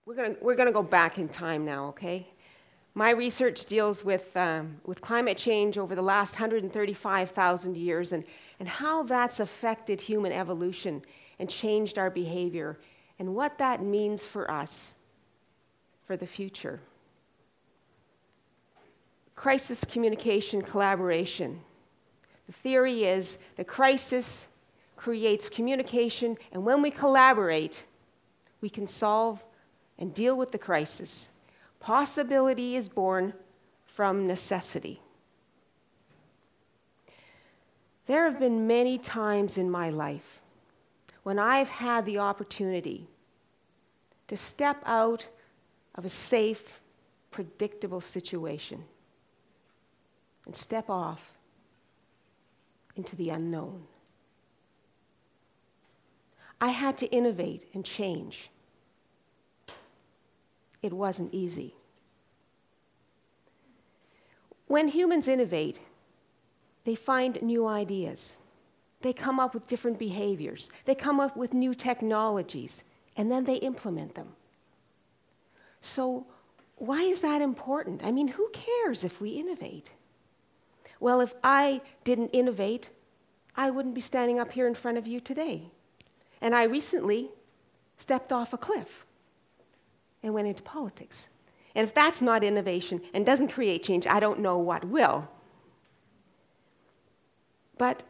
We're gonna go back in time now, okay? My research deals with climate change over the last 135,000 years and how that's affected human evolution and changed our behavior and what that means for us for the future. Crisis communication collaboration. The theory is that crisis creates communication, and when we collaborate, we can solve and deal with the crisis. Possibility is born from necessity. There have been many times in my life when I've had the opportunity to step out of a safe, predictable situation and step off into the unknown. I had to innovate and change. It wasn't easy. When humans innovate, they find new ideas. They come up with different behaviors. They come up with new technologies, and then they implement them. So why is that important? I mean, who cares if we innovate? Well, if I didn't innovate, I wouldn't be standing up here in front of you today. And I recently stepped off a cliff and went into politics. And if that's not innovation and doesn't create change, I don't know what will. But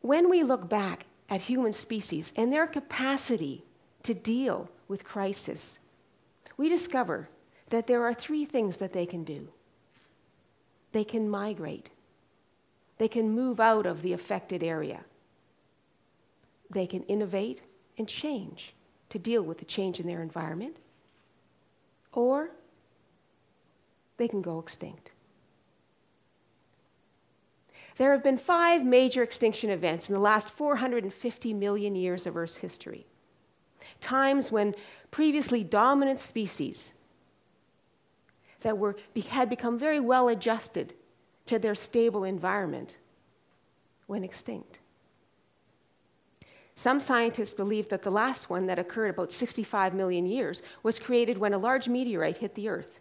when we look back at human species and their capacity to deal with crisis, we discover that there are three things that they can do. They can migrate. They can move out of the affected area. They can innovate and change to deal with the change in their environment. Or they can go extinct. There have been 5 major extinction events in the last 450 million years of Earth's history. Times when previously dominant species that had become very well adjusted to their stable environment went extinct. Some scientists believe that the last one, that occurred about 65 million years, was created when a large meteorite hit the Earth.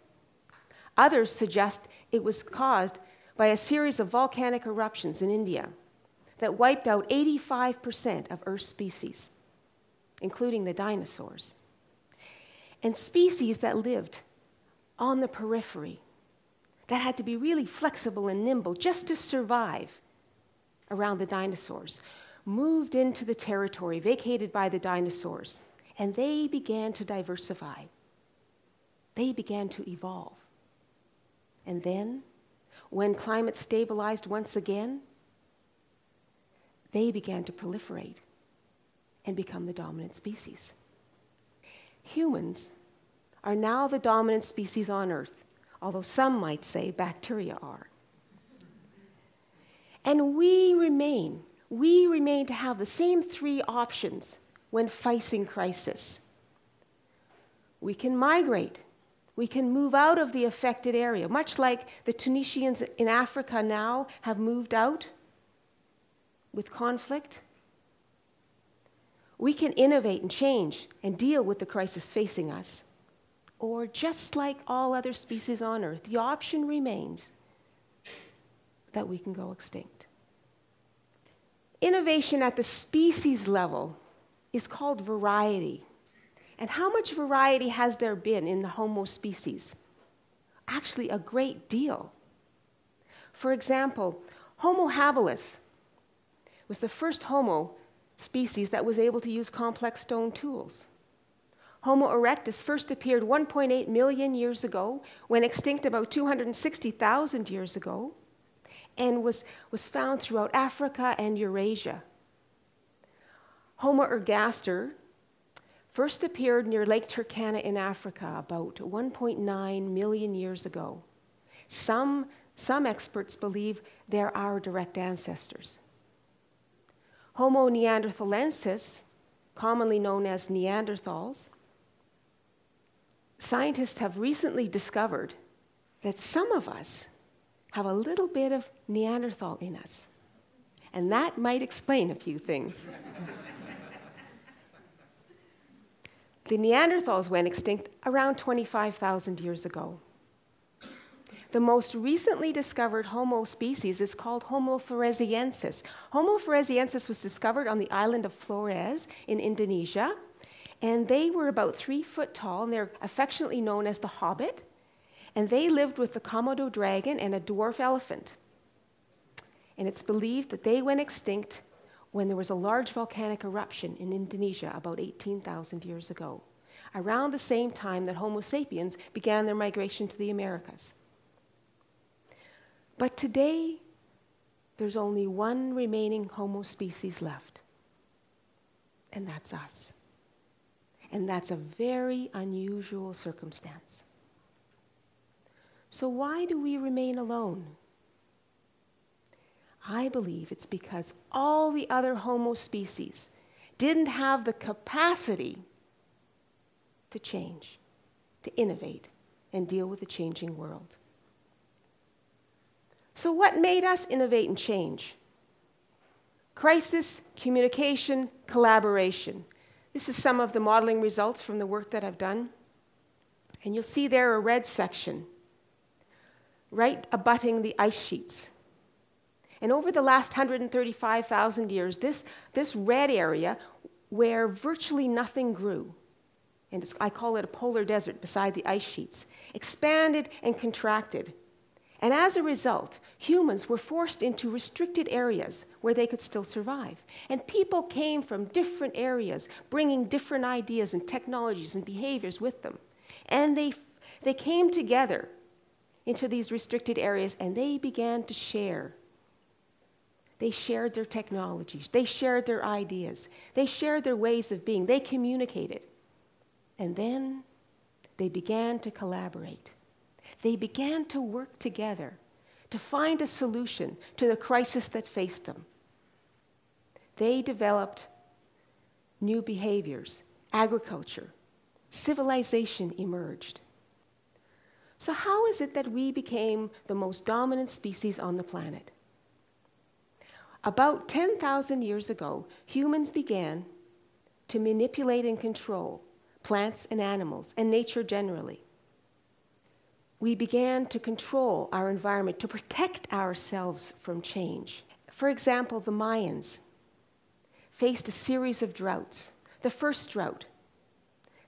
Others suggest it was caused by a series of volcanic eruptions in India that wiped out 85% of Earth's species, including the dinosaurs. And species that lived on the periphery, that had to be really flexible and nimble just to survive around the dinosaurs, moved into the territory vacated by the dinosaurs, and they began to diversify. They began to evolve. And then, when climate stabilized once again, they began to proliferate and become the dominant species. Humans are now the dominant species on Earth, although some might say bacteria are. And we remain to have the same 3 options when facing crisis. We can migrate. We can move out of the affected area, much like the Tunisians in Africa now have moved out with conflict. We can innovate and change and deal with the crisis facing us. Or just like all other species on Earth, the option remains that we can go extinct. Innovation at the species level is called variety. And how much variety has there been in the Homo species? Actually, a great deal. For example, Homo habilis was the first Homo species that was able to use complex stone tools. Homo erectus first appeared 1.8 million years ago, went extinct about 260,000 years ago, and was found throughout Africa and Eurasia. Homo ergaster first appeared near Lake Turkana in Africa about 1.9 million years ago. Some experts believe they're our direct ancestors. Homo neanderthalensis, commonly known as Neanderthals, scientists have recently discovered that some of us have a little bit of Neanderthal in us. And that might explain a few things. The Neanderthals went extinct around 25,000 years ago. The most recently discovered Homo species is called Homo floresiensis. Homo floresiensis was discovered on the island of Flores in Indonesia, and they were about 3 foot tall, and they're affectionately known as the Hobbit, and they lived with the Komodo dragon and a dwarf elephant. And it's believed that they went extinct when there was a large volcanic eruption in Indonesia about 18,000 years ago, around the same time that Homo sapiens began their migration to the Americas. But today, there's only one remaining Homo species left, and that's us. And that's a very unusual circumstance. So why do we remain alone? I believe it's because all the other Homo species didn't have the capacity to change, to innovate, and deal with a changing world. So what made us innovate and change? Crisis, communication, collaboration. This is some of the modeling results from the work that I've done. And you'll see there a red section, right abutting the ice sheets. And over the last 135,000 years, this red area where virtually nothing grew, and I call it a polar desert beside the ice sheets, expanded and contracted. And as a result, humans were forced into restricted areas where they could still survive. And people came from different areas, bringing different ideas and technologies and behaviors with them. And they came together into these restricted areas, and they began to share. They shared their technologies. They shared their ideas. They shared their ways of being. They communicated. And then they began to collaborate. They began to work together to find a solution to the crisis that faced them. They developed new behaviors, agriculture, civilization emerged. So how is it that we became the most dominant species on the planet? About 10,000 years ago, humans began to manipulate and control plants and animals and nature generally. We began to control our environment, to protect ourselves from change. For example, the Mayans faced a series of droughts. The first drought,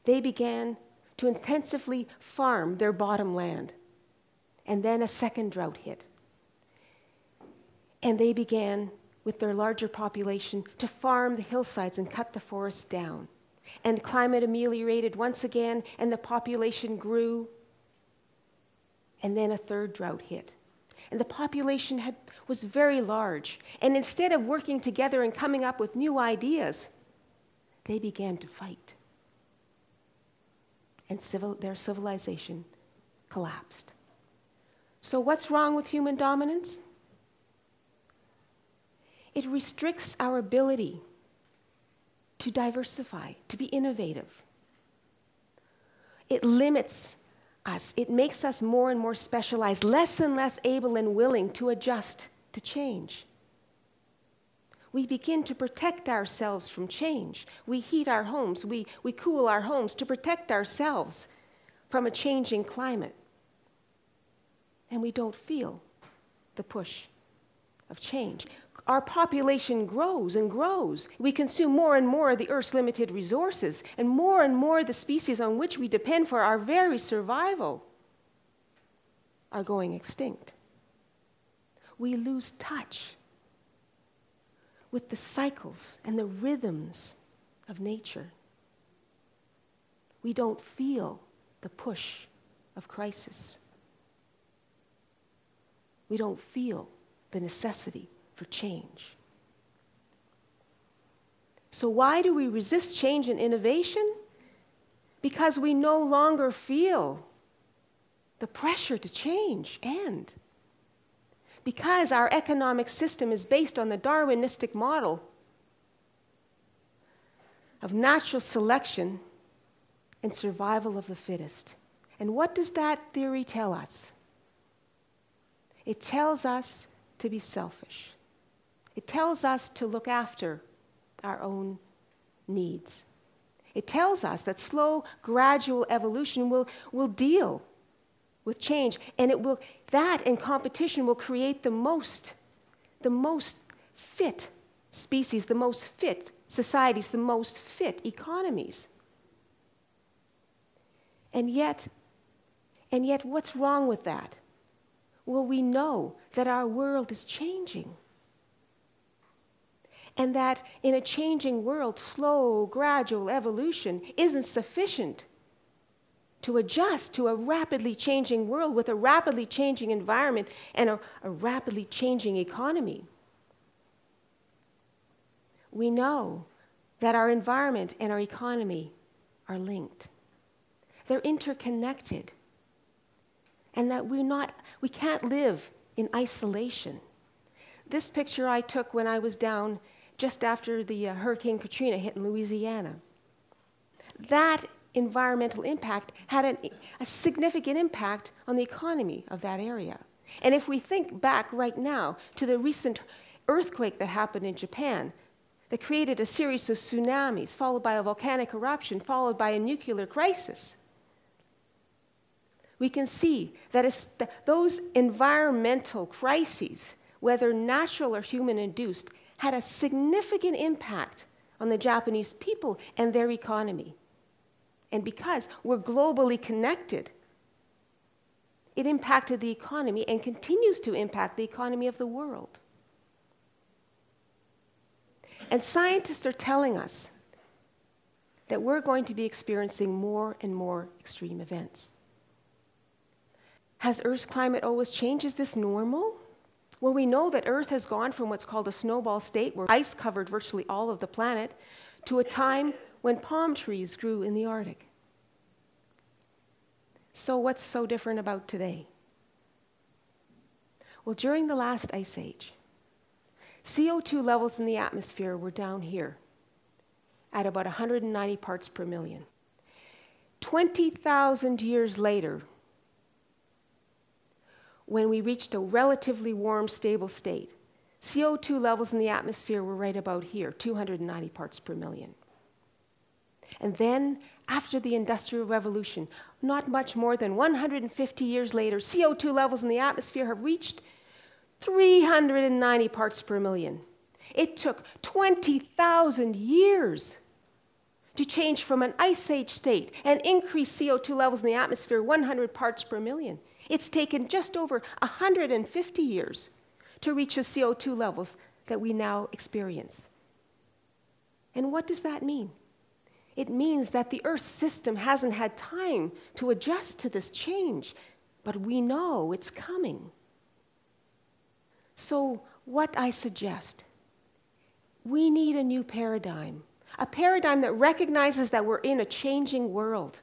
they began to intensively farm their bottom land. And then a second drought hit. And they began, with their larger population, to farm the hillsides and cut the forests down. And climate ameliorated once again, and the population grew. And then a third drought hit. And the population was very large. And instead of working together and coming up with new ideas, they began to fight. And their civilization collapsed. So what's wrong with human dominance? It restricts our ability to diversify, to be innovative. It limits us. It makes us more and more specialized, less and less able and willing to adjust to change. We begin to protect ourselves from change. We heat our homes, we cool our homes to protect ourselves from a changing climate. And we don't feel the push of change. Our population grows and grows. We consume more and more of the Earth's limited resources, and more the species on which we depend for our very survival are going extinct. We lose touch with the cycles and the rhythms of nature. We don't feel the push of crisis. We don't feel the necessity for change. So why do we resist change and innovation? Because we no longer feel the pressure to change, and because our economic system is based on the Darwinistic model of natural selection and survival of the fittest. And what does that theory tell us? It tells us to be selfish. It tells us to look after our own needs. It tells us that slow, gradual evolution will deal with change, and that in competition will create the most fit species, the most fit societies, the most fit economies. And yet, what's wrong with that? Well, we know that our world is changing. And that in a changing world, slow, gradual evolution isn't sufficient to adjust to a rapidly changing world with a rapidly changing environment and a rapidly changing economy. We know that our environment and our economy are linked. They're interconnected. And that we can't live in isolation. This picture I took when I was down just after the Hurricane Katrina hit in Louisiana. That environmental impact had a significant impact on the economy of that area. And if we think back right now to the recent earthquake that happened in Japan, that created a series of tsunamis, followed by a volcanic eruption, followed by a nuclear crisis, we can see that those environmental crises, whether natural or human-induced, had a significant impact on the Japanese people and their economy. And because we're globally connected, it impacted the economy and continues to impact the economy of the world. And scientists are telling us that we're going to be experiencing more and more extreme events. Has Earth's climate always changed? Is this normal? Well, we know that Earth has gone from what's called a snowball state, where ice covered virtually all of the planet, to a time when palm trees grew in the Arctic. So what's so different about today? Well, during the last ice age, CO2 levels in the atmosphere were down here at about 190 parts per million. 20,000 years later, when we reached a relatively warm, stable state, CO2 levels in the atmosphere were right about here, 290 parts per million. And then, after the Industrial Revolution, not much more than 150 years later, CO2 levels in the atmosphere have reached 390 parts per million. It took 20,000 years to change from an ice age state and increase CO2 levels in the atmosphere 100 parts per million. It's taken just over 150 years to reach the CO2 levels that we now experience. And what does that mean? It means that the Earth system hasn't had time to adjust to this change, but we know it's coming. So what I suggest, we need a new paradigm, a paradigm that recognizes that we're in a changing world,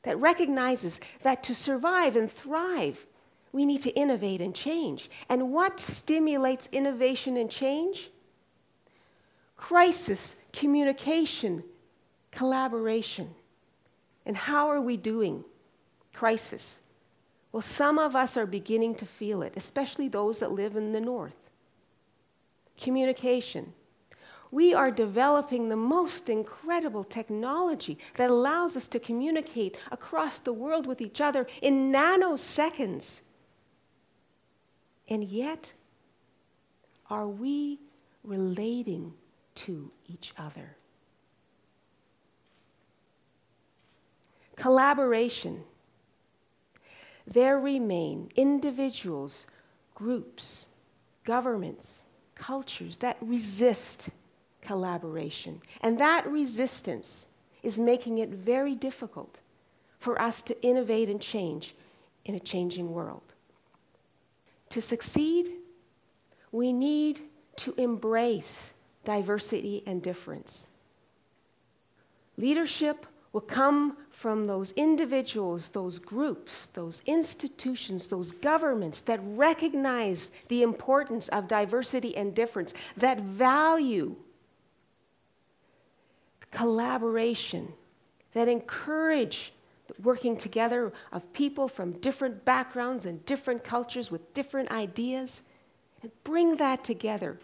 that recognizes that to survive and thrive, we need to innovate and change. And what stimulates innovation and change? Crisis, communication, collaboration. And how are we doing crisis? Well, some of us are beginning to feel it, especially those that live in the north. Communication. We are developing the most incredible technology that allows us to communicate across the world with each other in nanoseconds. And yet, are we relating to each other? Collaboration. There remain individuals, groups, governments, cultures that resist collaboration. And that resistance is making it very difficult for us to innovate and change in a changing world. To succeed, we need to embrace diversity and difference. Leadership will come from those individuals, those groups, those institutions, those governments that recognize the importance of diversity and difference, that value collaboration, that encourage working together of people from different backgrounds and different cultures with different ideas, and bring that together.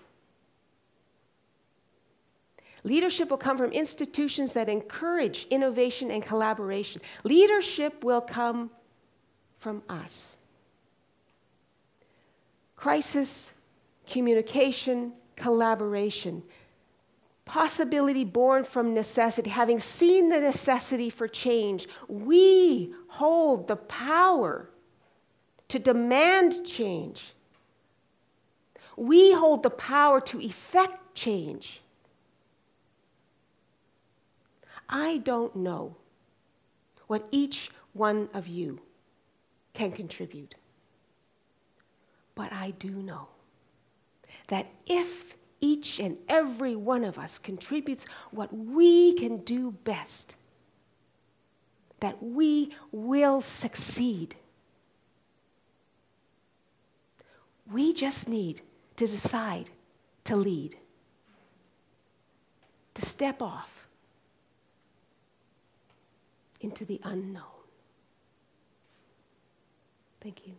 Leadership will come from institutions that encourage innovation and collaboration. Leadership will come from us. Crisis, communication, collaboration. Possibility born from necessity. Having seen the necessity for change, we hold the power to demand change. We hold the power to effect change. I don't know what each one of you can contribute, but I do know that if each and every one of us contributes what we can do best, that we will succeed. We just need to decide to lead, to step off into the unknown. Thank you.